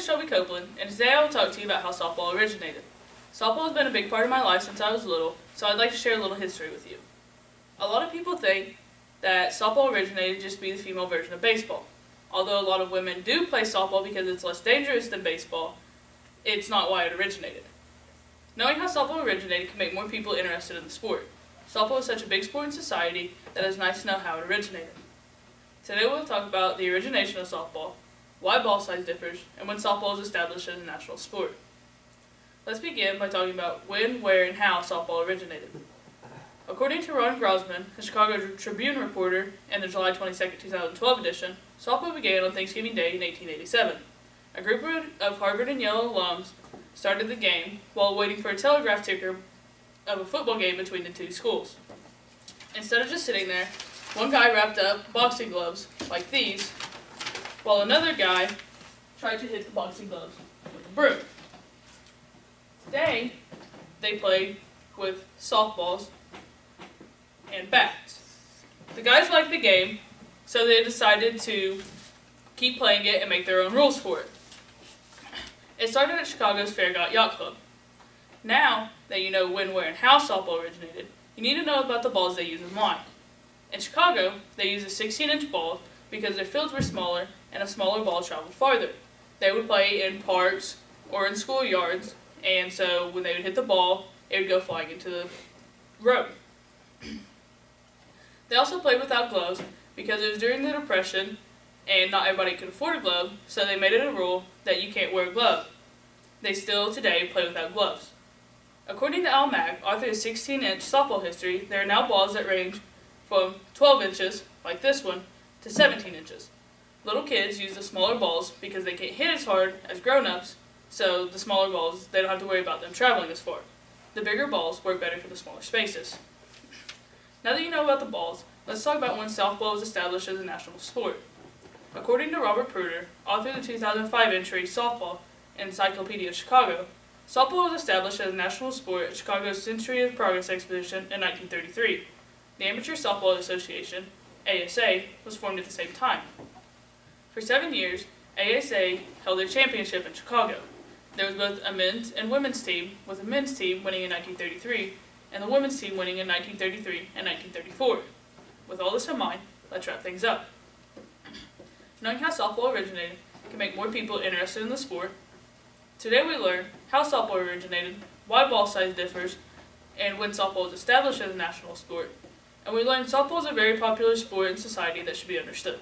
Shelby Copeland, and today I will talk to you about how softball originated. Softball has been a big part of my life since I was little, so I'd like to share a little history with you. A lot of people think that softball originated just to be the female version of baseball. Although a lot of women do play softball because it's less dangerous than baseball, it's not why it originated. Knowing how softball originated can make more people interested in the sport. Softball is such a big sport in society that it's nice to know how it originated. Today we'll talk about the origination of softball, why ball size differs, and when softball was established as a national sport. Let's begin by talking about when, where, and how softball originated. According to Ron Grossman, a Chicago Tribune reporter, in the July 22, 2012 edition, softball began on Thanksgiving Day in 1887. A group of Harvard and Yale alums started the game while waiting for a telegraph ticker of a football game between the two schools. Instead of just sitting there, one guy wrapped up boxing gloves, like these, while another guy tried to hit the boxing gloves with a broom. Today, they play with softballs and bats. The guys liked the game, so they decided to keep playing it and make their own rules for it. It started at Chicago's Farragut Yacht Club. Now that you know when, where, and how softball originated, you need to know about the balls they use and why. In Chicago, they used a 16-inch ball because their fields were smaller and a smaller ball traveled farther. They would play in parks or in schoolyards, and so when they would hit the ball, it would go flying into the road. They also played without gloves because it was during the Depression and not everybody could afford a glove, so they made it a rule that you can't wear a glove. They still today play without gloves. According to Al Mack, author of 16-inch softball history, there are now balls that range from 12 inches, like this one, to 17 inches. Little kids use the smaller balls because they can't hit as hard as grown-ups, so the smaller balls, they don't have to worry about them traveling as far. The bigger balls work better for the smaller spaces. Now that you know about the balls, let's talk about when softball was established as a national sport. According to Robert Pruder, author of the 2005 entry Softball Encyclopedia of Chicago, softball was established as a national sport at Chicago's Century of Progress Exposition in 1933. The Amateur Softball Association, ASA, was formed at the same time. For 7 years, ASA held their championship in Chicago. There was both a men's and women's team, with the men's team winning in 1933 and the women's team winning in 1933 and 1934. With all this in mind, let's wrap things up. Knowing how softball originated can make more people interested in the sport. Today we learned how softball originated, why ball size differs, and when softball was established as a national sport. And we learned softball is a very popular sport in society that should be understood.